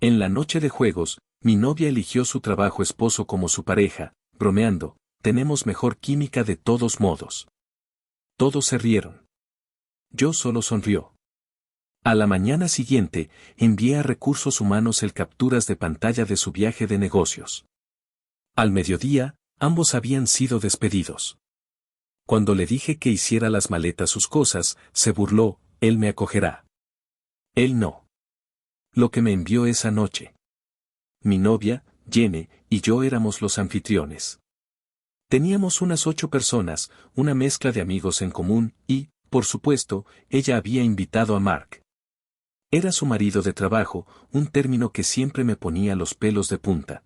En la noche de juegos, mi novia eligió su trabajo esposo como su pareja, bromeando, tenemos mejor química de todos modos. Todos se rieron. Yo solo sonrió. A la mañana siguiente, envié a Recursos Humanos el capturas de pantalla de su viaje de negocios. Al mediodía, ambos habían sido despedidos. Cuando le dije que hiciera las maletas sus cosas, se burló, él me acogerá. Él no. Lo que me envió esa noche. Mi novia, Jenny, y yo éramos los anfitriones. Teníamos unas 8 personas, una mezcla de amigos en común, y, por supuesto, ella había invitado a Mark. Era su marido de trabajo, un término que siempre me ponía los pelos de punta.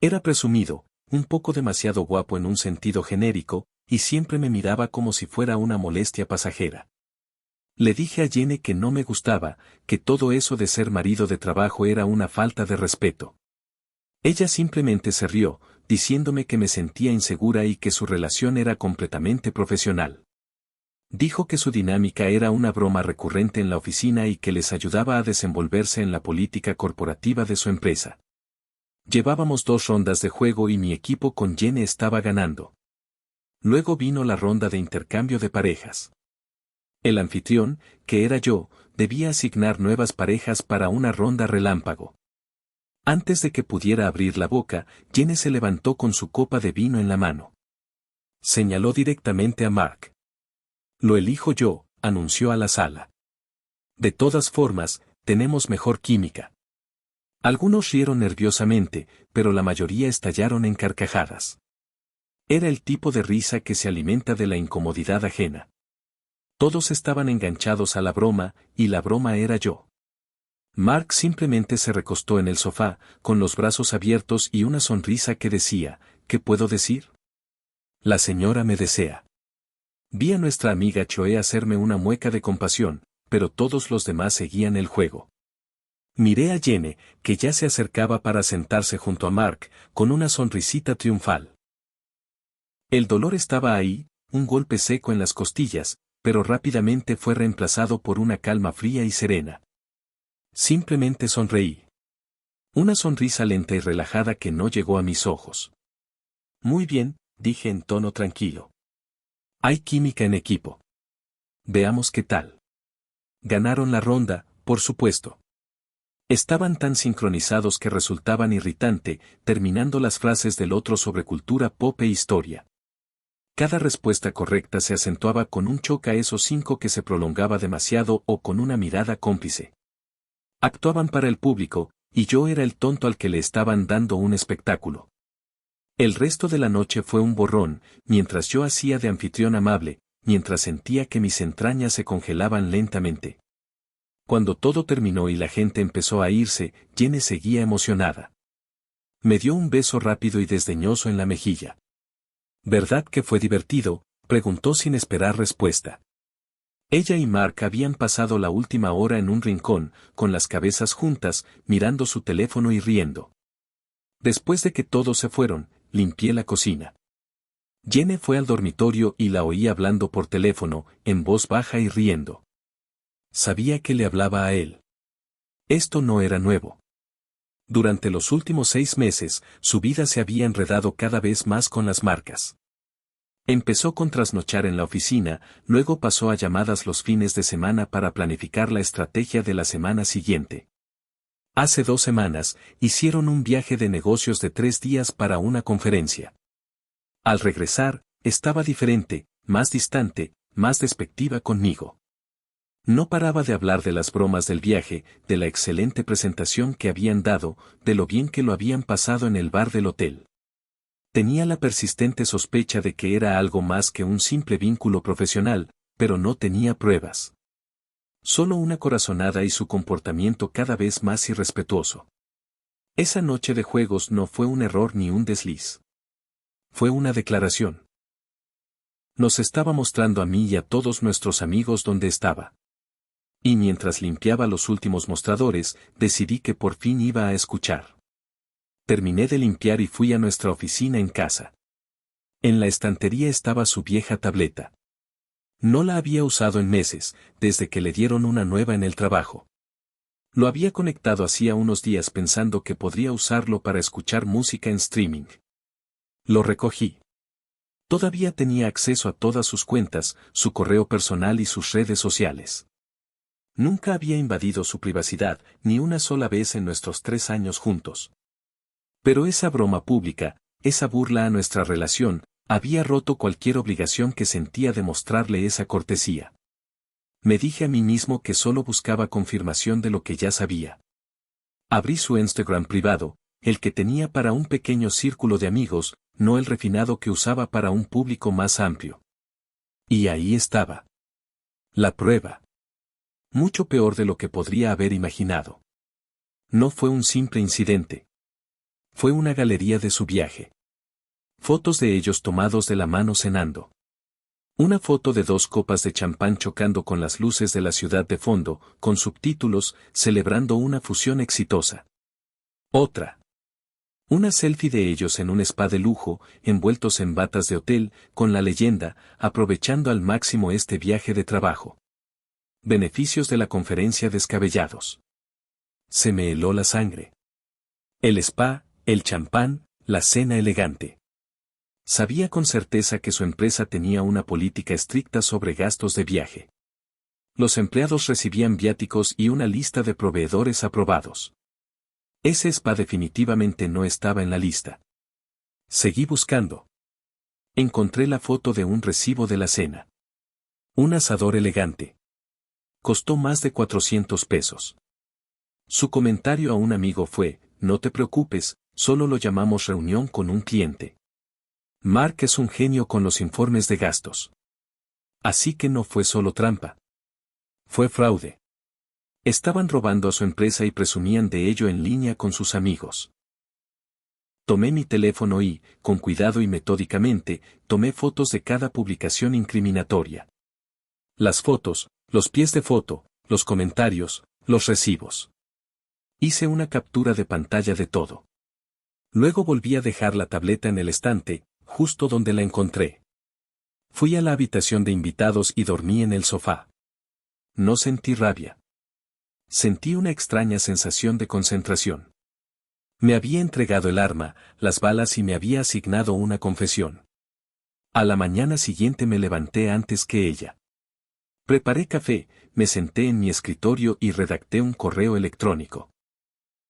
Era presumido, un poco demasiado guapo en un sentido genérico, y siempre me miraba como si fuera una molestia pasajera. Le dije a Jenny que no me gustaba, que todo eso de ser marido de trabajo era una falta de respeto. Ella simplemente se rió, diciéndome que me sentía insegura y que su relación era completamente profesional. Dijo que su dinámica era una broma recurrente en la oficina y que les ayudaba a desenvolverse en la política corporativa de su empresa. Llevábamos 2 rondas de juego y mi equipo con Jenny estaba ganando. Luego vino la ronda de intercambio de parejas. El anfitrión, que era yo, debía asignar nuevas parejas para una ronda relámpago. Antes de que pudiera abrir la boca, Jenny se levantó con su copa de vino en la mano. Señaló directamente a Mark. Lo elijo yo, anunció a la sala. De todas formas, tenemos mejor química. Algunos rieron nerviosamente, pero la mayoría estallaron en carcajadas. Era el tipo de risa que se alimenta de la incomodidad ajena. Todos estaban enganchados a la broma, y la broma era yo. Mark simplemente se recostó en el sofá, con los brazos abiertos y una sonrisa que decía, ¿qué puedo decir? La señora me desea. Vi a nuestra amiga Choe hacerme una mueca de compasión, pero todos los demás seguían el juego. Miré a Jenny, que ya se acercaba para sentarse junto a Mark, con una sonrisita triunfal. El dolor estaba ahí, un golpe seco en las costillas, pero rápidamente fue reemplazado por una calma fría y serena. Simplemente sonreí. Una sonrisa lenta y relajada que no llegó a mis ojos. Muy bien, dije en tono tranquilo. Hay química en equipo. Veamos qué tal. Ganaron la ronda, por supuesto. Estaban tan sincronizados que resultaban irritante, terminando las frases del otro sobre cultura pop e historia. Cada respuesta correcta se acentuaba con un choque a esos 5 que se prolongaba demasiado o con una mirada cómplice. Actuaban para el público, y yo era el tonto al que le estaban dando un espectáculo. El resto de la noche fue un borrón, mientras yo hacía de anfitrión amable, mientras sentía que mis entrañas se congelaban lentamente. Cuando todo terminó y la gente empezó a irse, Jenny seguía emocionada. Me dio un beso rápido y desdeñoso en la mejilla. ¿Verdad que fue divertido?, preguntó sin esperar respuesta. Ella y Mark habían pasado la última hora en un rincón, con las cabezas juntas, mirando su teléfono y riendo. Después de que todos se fueron, limpié la cocina. Jenny fue al dormitorio y la oí hablando por teléfono, en voz baja y riendo. Sabía que le hablaba a él. Esto no era nuevo. Durante los últimos 6 meses, su vida se había enredado cada vez más con las marcas. Empezó con trasnochar en la oficina, luego pasó a llamadas los fines de semana para planificar la estrategia de la semana siguiente. Hace 2 semanas, hicieron un viaje de negocios de 3 días para una conferencia. Al regresar, estaba diferente, más distante, más despectiva conmigo. No paraba de hablar de las bromas del viaje, de la excelente presentación que habían dado, de lo bien que lo habían pasado en el bar del hotel. Tenía la persistente sospecha de que era algo más que un simple vínculo profesional, pero no tenía pruebas. Solo una corazonada y su comportamiento cada vez más irrespetuoso. Esa noche de juegos no fue un error ni un desliz. Fue una declaración. Nos estaba mostrando a mí y a todos nuestros amigos dónde estaba. Y mientras limpiaba los últimos mostradores, decidí que por fin iba a escuchar. Terminé de limpiar y fui a nuestra oficina en casa. En la estantería estaba su vieja tableta. No la había usado en meses, desde que le dieron una nueva en el trabajo. Lo había conectado hacía unos días pensando que podría usarlo para escuchar música en streaming. Lo recogí. Todavía tenía acceso a todas sus cuentas, su correo personal y sus redes sociales. Nunca había invadido su privacidad, ni una sola vez en nuestros 3 años juntos. Pero esa broma pública, esa burla a nuestra relación, había roto cualquier obligación que sentía de mostrarle esa cortesía. Me dije a mí mismo que solo buscaba confirmación de lo que ya sabía. Abrí su Instagram privado, el que tenía para un pequeño círculo de amigos, no el refinado que usaba para un público más amplio. Y ahí estaba. La prueba. Mucho peor de lo que podría haber imaginado. No fue un simple incidente. Fue una galería de su viaje. Fotos de ellos tomados de la mano cenando. Una foto de 2 copas de champán chocando con las luces de la ciudad de fondo, con subtítulos, celebrando una fusión exitosa. Otra. Una selfie de ellos en un spa de lujo, envueltos en batas de hotel, con la leyenda, aprovechando al máximo este viaje de trabajo. Beneficios de la conferencia descabellados. Se me heló la sangre. El spa, el champán, la cena elegante. Sabía con certeza que su empresa tenía una política estricta sobre gastos de viaje. Los empleados recibían viáticos y una lista de proveedores aprobados. Ese spa definitivamente no estaba en la lista. Seguí buscando. Encontré la foto de un recibo de la cena. Un asador elegante. Costó más de 400 pesos. Su comentario a un amigo fue: no te preocupes, solo lo llamamos reunión con un cliente. Mark es un genio con los informes de gastos. Así que no fue solo trampa. Fue fraude. Estaban robando a su empresa y presumían de ello en línea con sus amigos. Tomé mi teléfono y, con cuidado y metódicamente, tomé fotos de cada publicación incriminatoria. Las fotos, los pies de foto, los comentarios, los recibos. Hice una captura de pantalla de todo. Luego volví a dejar la tableta en el estante, justo donde la encontré. Fui a la habitación de invitados y dormí en el sofá. No sentí rabia. Sentí una extraña sensación de concentración. Me había entregado el arma, las balas y me había asignado una confesión. A la mañana siguiente me levanté antes que ella. Preparé café, me senté en mi escritorio y redacté un correo electrónico.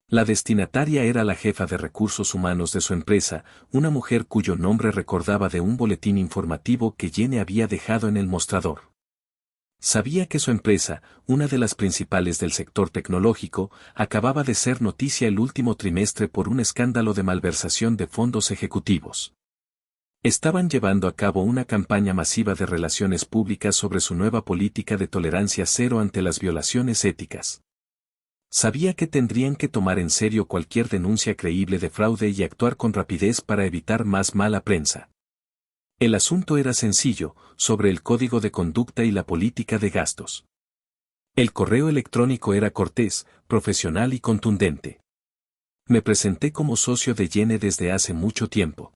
La destinataria era la jefa de recursos humanos de su empresa, una mujer cuyo nombre recordaba de un boletín informativo que Jenny había dejado en el mostrador. Sabía que su empresa, una de las principales del sector tecnológico, acababa de ser noticia el último trimestre por un escándalo de malversación de fondos ejecutivos. Estaban llevando a cabo una campaña masiva de relaciones públicas sobre su nueva política de tolerancia cero ante las violaciones éticas. Sabía que tendrían que tomar en serio cualquier denuncia creíble de fraude y actuar con rapidez para evitar más mala prensa. El asunto era sencillo, sobre el código de conducta y la política de gastos. El correo electrónico era cortés, profesional y contundente. Me presenté como socio de Jenny desde hace mucho tiempo.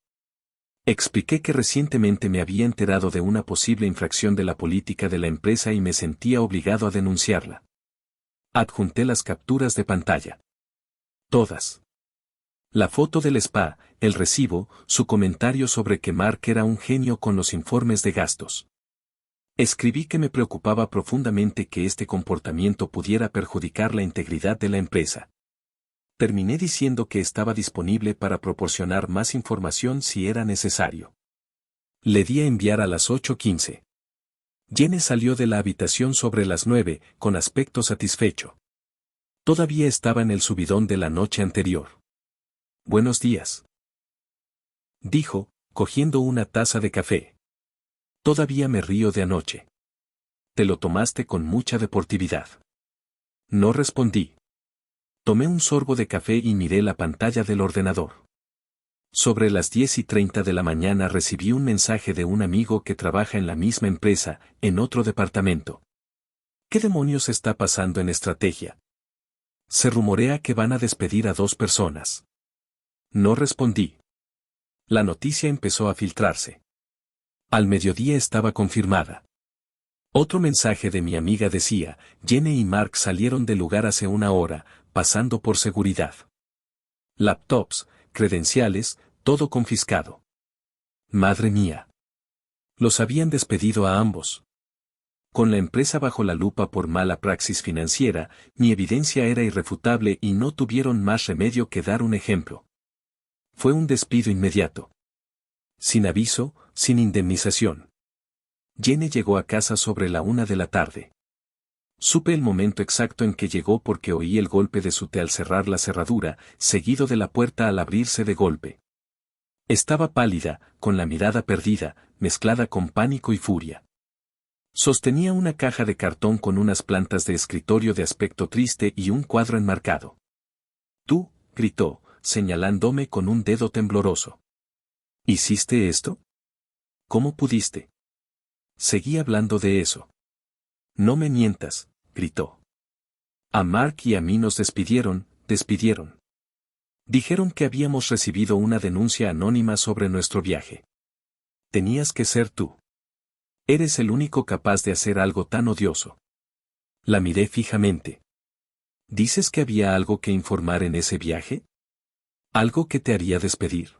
Expliqué que recientemente me había enterado de una posible infracción de la política de la empresa y me sentía obligado a denunciarla. Adjunté las capturas de pantalla. Todas. La foto del spa, el recibo, su comentario sobre que Mark era un genio con los informes de gastos. Escribí que me preocupaba profundamente que este comportamiento pudiera perjudicar la integridad de la empresa. Terminé diciendo que estaba disponible para proporcionar más información si era necesario. Le di a enviar a las 8:15. Jenny salió de la habitación sobre las 9, con aspecto satisfecho. Todavía estaba en el subidón de la noche anterior. Buenos días, dijo, cogiendo una taza de café. Todavía me río de anoche. Te lo tomaste con mucha deportividad. No respondí. Tomé un sorbo de café y miré la pantalla del ordenador. Sobre las 10:30 de la mañana recibí un mensaje de un amigo que trabaja en la misma empresa, en otro departamento. ¿Qué demonios está pasando en estrategia? Se rumorea que van a despedir a 2 personas. No respondí. La noticia empezó a filtrarse. Al mediodía estaba confirmada. Otro mensaje de mi amiga decía, Jenny y Mark salieron del lugar hace una hora, pasando por seguridad. Laptops, credenciales, todo confiscado. Madre mía. Los habían despedido a ambos. Con la empresa bajo la lupa por mala praxis financiera, mi evidencia era irrefutable y no tuvieron más remedio que dar un ejemplo. Fue un despido inmediato. Sin aviso, sin indemnización. Jenny llegó a casa sobre la 1 de la tarde. Supe el momento exacto en que llegó porque oí el golpe de su té al cerrar la cerradura, seguido de la puerta al abrirse de golpe. Estaba pálida, con la mirada perdida, mezclada con pánico y furia. Sostenía una caja de cartón con unas plantas de escritorio de aspecto triste y un cuadro enmarcado. «Tú», gritó, señalándome con un dedo tembloroso. «¿Hiciste esto? ¿Cómo pudiste?» Seguí hablando de eso. «No me mientas», gritó. «A Mark y a mí nos despidieron. Dijeron que habíamos recibido una denuncia anónima sobre nuestro viaje. Tenías que ser tú. Eres el único capaz de hacer algo tan odioso». La miré fijamente. «¿Dices que había algo que informar en ese viaje? ¿Algo que te haría despedir?»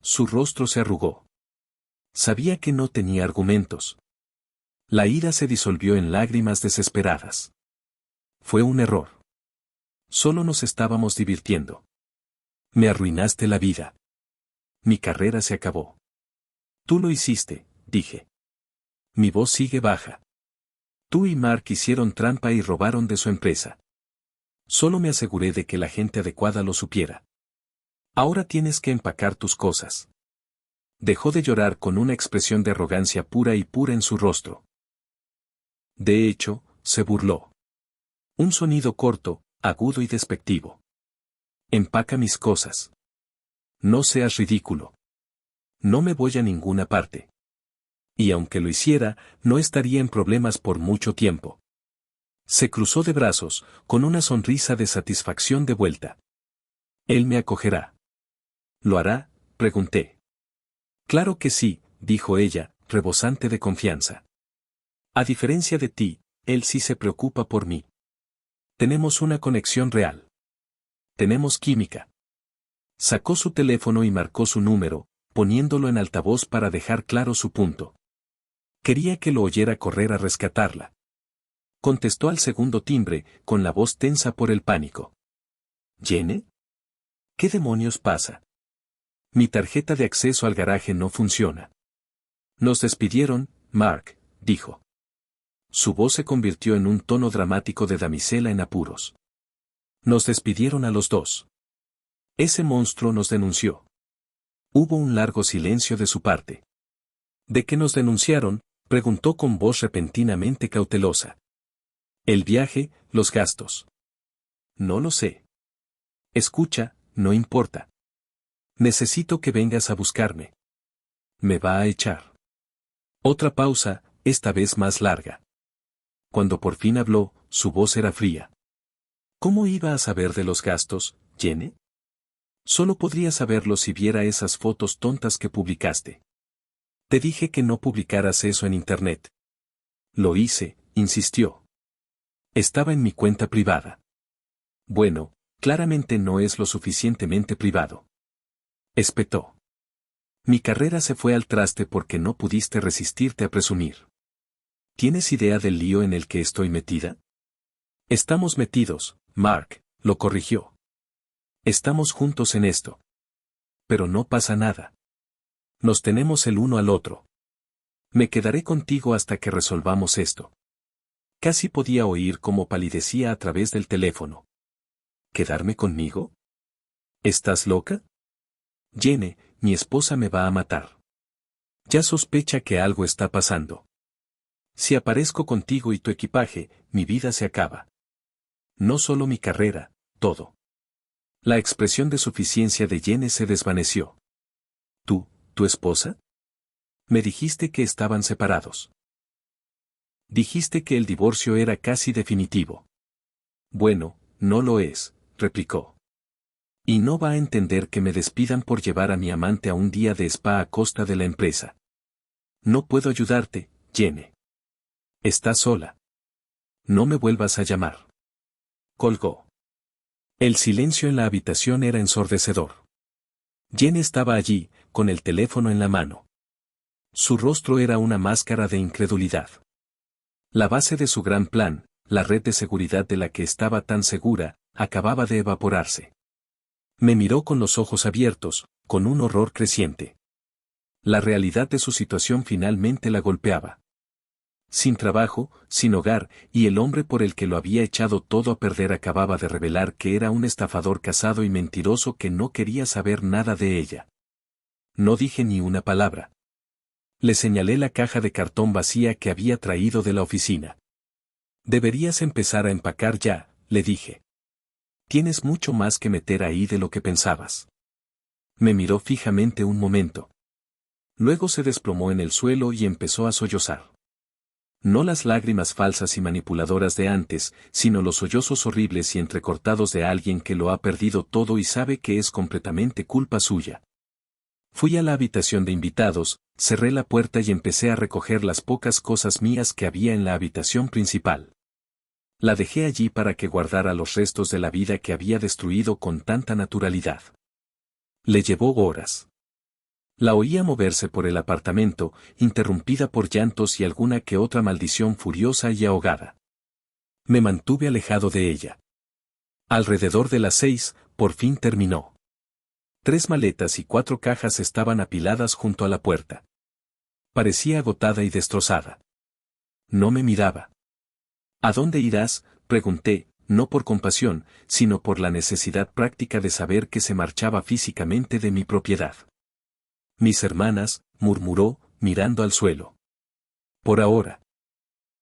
Su rostro se arrugó. Sabía que no tenía argumentos. La ira se disolvió en lágrimas desesperadas. Fue un error. Solo nos estábamos divirtiendo. Me arruinaste la vida. Mi carrera se acabó. Tú lo hiciste, dije. Mi voz sigue baja. Tú y Mark hicieron trampa y robaron de su empresa. Solo me aseguré de que la gente adecuada lo supiera. Ahora tienes que empacar tus cosas. Dejó de llorar con una expresión de arrogancia pura en su rostro. De hecho, se burló. Un sonido corto, agudo y despectivo. Empaca mis cosas. No seas ridículo. No me voy a ninguna parte. Y aunque lo hiciera, no estaría en problemas por mucho tiempo. Se cruzó de brazos, con una sonrisa de satisfacción de vuelta. Él me acogerá. ¿Lo hará?, pregunté. Claro que sí, dijo ella, rebosante de confianza. A diferencia de ti, él sí se preocupa por mí. Tenemos una conexión real. Tenemos química. Sacó su teléfono y marcó su número, poniéndolo en altavoz para dejar claro su punto. Quería que lo oyera correr a rescatarla. Contestó al segundo timbre, con la voz tensa por el pánico. ¿Jenny? ¿Qué demonios pasa? Mi tarjeta de acceso al garaje no funciona. Nos despidieron, Mark, dijo. Su voz se convirtió en un tono dramático de damisela en apuros. Nos despidieron a los dos. Ese monstruo nos denunció. Hubo un largo silencio de su parte. ¿De qué nos denunciaron?, preguntó con voz repentinamente cautelosa. El viaje, los gastos. No lo sé. Escucha, no importa. Necesito que vengas a buscarme. Me va a echar. Otra pausa, esta vez más larga. Cuando por fin habló, su voz era fría. ¿Cómo iba a saber de los gastos, Jenny? Solo podría saberlo si viera esas fotos tontas que publicaste. Te dije que no publicaras eso en internet. Lo hice, insistió. Estaba en mi cuenta privada. Bueno, claramente no es lo suficientemente privado. Espetó. Mi carrera se fue al traste porque no pudiste resistirte a presumir. ¿Tienes idea del lío en el que estoy metida? Estamos metidos, Mark, lo corrigió. Estamos juntos en esto. Pero no pasa nada. Nos tenemos el uno al otro. Me quedaré contigo hasta que resolvamos esto. Casi podía oír cómo palidecía a través del teléfono. ¿Quedarme conmigo? ¿Estás loca? Jenny, mi esposa me va a matar. Ya sospecha que algo está pasando. Si aparezco contigo y tu equipaje, mi vida se acaba. No solo mi carrera, todo. La expresión de suficiencia de Jenny se desvaneció. ¿Tu esposa? Me dijiste que estaban separados. Dijiste que el divorcio era casi definitivo. Bueno, no lo es, replicó. Y no va a entender que me despidan por llevar a mi amante a un día de spa a costa de la empresa. No puedo ayudarte, Jenny. Estás sola. No me vuelvas a llamar. Colgó. El silencio en la habitación era ensordecedor. Jen estaba allí, con el teléfono en la mano. Su rostro era una máscara de incredulidad. La base de su gran plan, la red de seguridad de la que estaba tan segura, acababa de evaporarse. Me miró con los ojos abiertos, con un horror creciente. La realidad de su situación finalmente la golpeaba. Sin trabajo, sin hogar, y el hombre por el que lo había echado todo a perder acababa de revelar que era un estafador casado y mentiroso que no quería saber nada de ella. No dije ni una palabra. Le señalé la caja de cartón vacía que había traído de la oficina. Deberías empezar a empacar ya, le dije. Tienes mucho más que meter ahí de lo que pensabas. Me miró fijamente un momento. Luego se desplomó en el suelo y empezó a sollozar. No las lágrimas falsas y manipuladoras de antes, sino los sollozos horribles y entrecortados de alguien que lo ha perdido todo y sabe que es completamente culpa suya. Fui a la habitación de invitados, cerré la puerta y empecé a recoger las pocas cosas mías que había en la habitación principal. La dejé allí para que guardara los restos de la vida que había destruido con tanta naturalidad. Le llevó horas. La oía moverse por el apartamento, interrumpida por llantos y alguna que otra maldición furiosa y ahogada. Me mantuve alejado de ella. Alrededor de las 6, por fin terminó. 3 maletas y 4 cajas estaban apiladas junto a la puerta. Parecía agotada y destrozada. No me miraba. ¿A dónde irás?, pregunté, no por compasión, sino por la necesidad práctica de saber que se marchaba físicamente de mi propiedad. Mis hermanas, murmuró, mirando al suelo. Por ahora.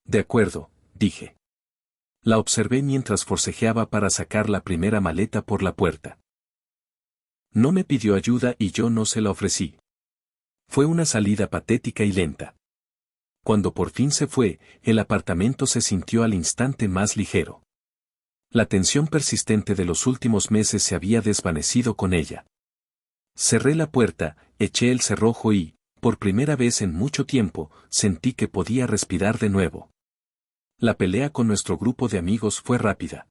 De acuerdo, dije. La observé mientras forcejeaba para sacar la primera maleta por la puerta. No me pidió ayuda y yo no se la ofrecí. Fue una salida patética y lenta. Cuando por fin se fue, el apartamento se sintió al instante más ligero. La tensión persistente de los últimos meses se había desvanecido con ella. Cerré la puerta, eché el cerrojo y, por primera vez en mucho tiempo, sentí que podía respirar de nuevo. La pelea con nuestro grupo de amigos fue rápida.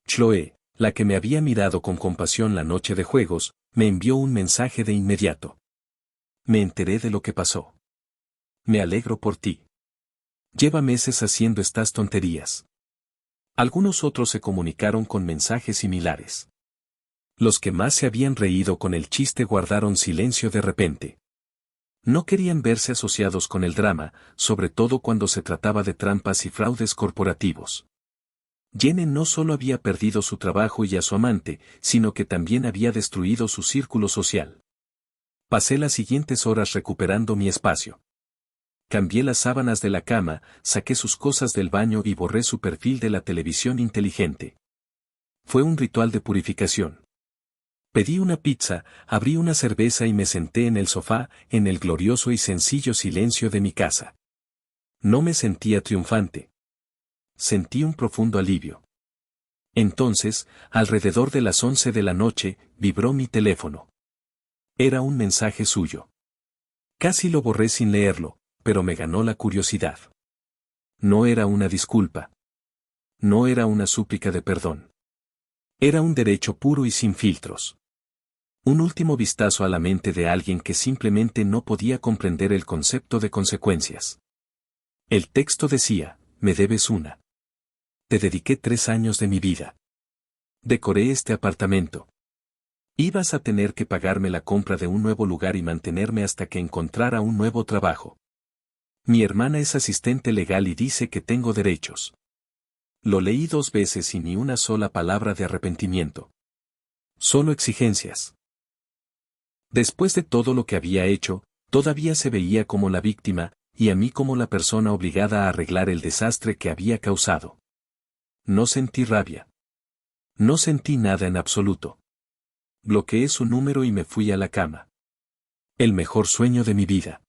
Chloe, la que me había mirado con compasión la noche de juegos, me envió un mensaje de inmediato. Me enteré de lo que pasó. Me alegro por ti. Lleva meses haciendo estas tonterías. Algunos otros se comunicaron con mensajes similares. Los que más se habían reído con el chiste guardaron silencio de repente. No querían verse asociados con el drama, sobre todo cuando se trataba de trampas y fraudes corporativos. Jenny no solo había perdido su trabajo y a su amante, sino que también había destruido su círculo social. Pasé las siguientes horas recuperando mi espacio. Cambié las sábanas de la cama, saqué sus cosas del baño y borré su perfil de la televisión inteligente. Fue un ritual de purificación. Pedí una pizza, abrí una cerveza y me senté en el sofá, en el glorioso y sencillo silencio de mi casa. No me sentía triunfante. Sentí un profundo alivio. Entonces, alrededor de las 11 de la noche, vibró mi teléfono. Era un mensaje suyo. Casi lo borré sin leerlo, pero me ganó la curiosidad. No era una disculpa. No era una súplica de perdón. Era un derecho puro y sin filtros. Un último vistazo a la mente de alguien que simplemente no podía comprender el concepto de consecuencias. El texto decía, me debes una. Te dediqué 3 años de mi vida. Decoré este apartamento. Ibas a tener que pagarme la compra de un nuevo lugar y mantenerme hasta que encontrara un nuevo trabajo. Mi hermana es asistente legal y dice que tengo derechos. Lo leí 2 veces y ni una sola palabra de arrepentimiento. Solo exigencias. Después de todo lo que había hecho, todavía se veía como la víctima, y a mí como la persona obligada a arreglar el desastre que había causado. No sentí rabia. No sentí nada en absoluto. Bloqueé su número y me fui a la cama. El mejor sueño de mi vida.